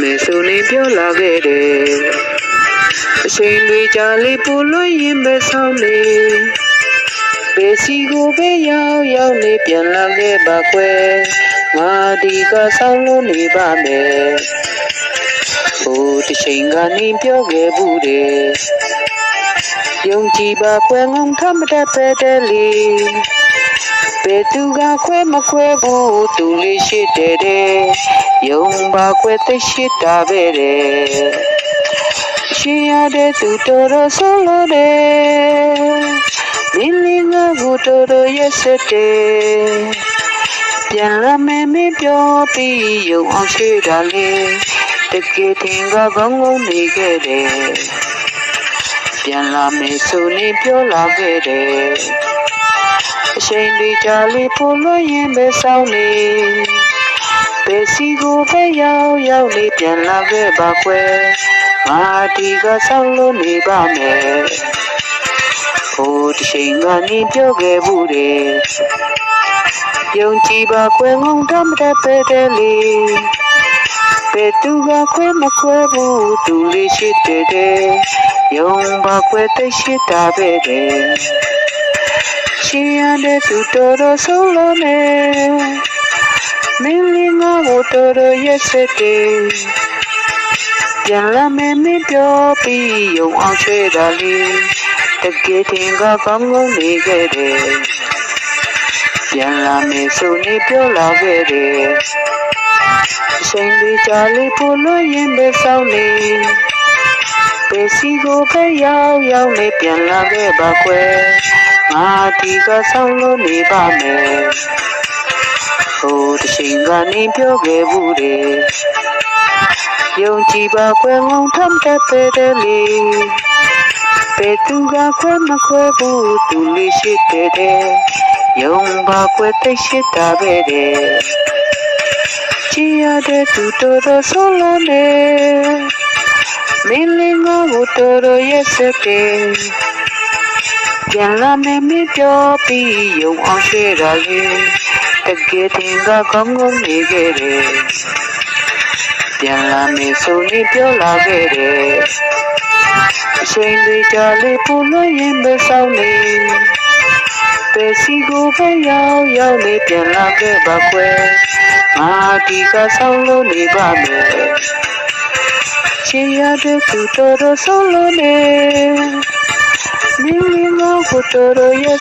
မယ်ဆိုနေပြောလာခဲ့တယ်အချိန်တွေကြာလေပူလွှတ်ရင်ပဲဆောင်နေဘယ်စီကိုပဲရောက်နေပြန်လာခဲ့ပါကွယ်ငါဒီကဆောင်လို့နေပါမယ်ဟိုတစ်ချိန်ကနေပြောခဲ့ဘူးတယ်ယုံကြည်ပါကွယ်ငုံထမတတ်ပဲတဲ့လေဘယ်သူကခွဲမခွဲဘူးသူလေးရှိတဲ့ယုံပါကွယ်သိရှိတာပဲတဲ့ရှင်ရတဲ့သူတော်ဆုံးလို့တဲ့မင်းလေးငါ့ကိုတော်ရဲ့စတဲ့ပြန်လာမယ်မပြောပြီးယုံအောင်ရှိတာလေတကယ်တင်ကကောင်းကောင်းနေခဲ့တယ်ပြန်လာမယ်ဆိုနေပြောလာခဲ့တယ်အချိန်တွေကြာလေပို့လို့ရင်ပဲဆောင်နေဘယ်စီကိုပဲရောက်နေပြန်လာခဲ့ပါကွယ်ငါဒီကဆောင်လို့နေပါမယ်ဟိုတစ်ချိန်ကနေပြောခဲ့ဘူးတယ်ယုံကြည်ပါကွယ်ငုံတမတတ်ပဲတဲ့လေဘယ်သူကခွဲမခွဲဘူးသူလေးရှိတဲ့ယုံပါကွယ်သိရှိတာပဲတဲ့ရှင်ရတဲ့သူတော်ဆုံးလို့နဲ့မင်းလေးငါ့ကိုတော်ရဲ့စတဲ့ပြန်လာမယ်မပြောပြီးယုံအောင်ချွေတာလေတကယ်တင်ကကောင်းကောင်းနေခဲ့တယ်ပြန်လာမယ်ဆိုနေပြောလာခဲ့တယ်အချိန်တွေကြာလေပို့လို့ရင်ပဲဆောင်နေဘယ်စီကိုပဲရောက်နေပြန်လာခဲ့ပါကွယ်ငါဒီကဆောင်လို့နေပါမယ်ဟိုတစ်ချိန်ကနေပြောခဲ့ဘူးတယ်ယုံကြည်ပါကွယ်ငုံထမ်းတတ်တဲ့လေဘယ်သူကခွဲမခွဲဘူးသူလေးရှိတဲ့ယုံပါကွယ်သိရှိတာပဲတဲ့ချီရတဲ့သူတော်ဆုံးလို့နေမင်းလေးငါ့ကိုတော်ရဲ့စတဲ့ပြန်လာမယ်မပြောပြီးယုံအောင်ရှိတာလေတကယ်တင်ကကောင်းကောင်းနေခဲ့တယ်ပြန်လာမယ်ဆိုနေပြောလာခဲ့တယ်အချိန်တွေကြာလေပူလို့ရင်ပဲဆောင်နေဘယ်စီကိုပဲရောက်နေပြန်လာခဲ့ပါကွယ်ငါဒီကဆောင်လို့နေပါမယ်ရှင်ရတဲ့သူတော်ဆုံးလို့နေမင်းလေးငါ့ကိုတော်ရဲ့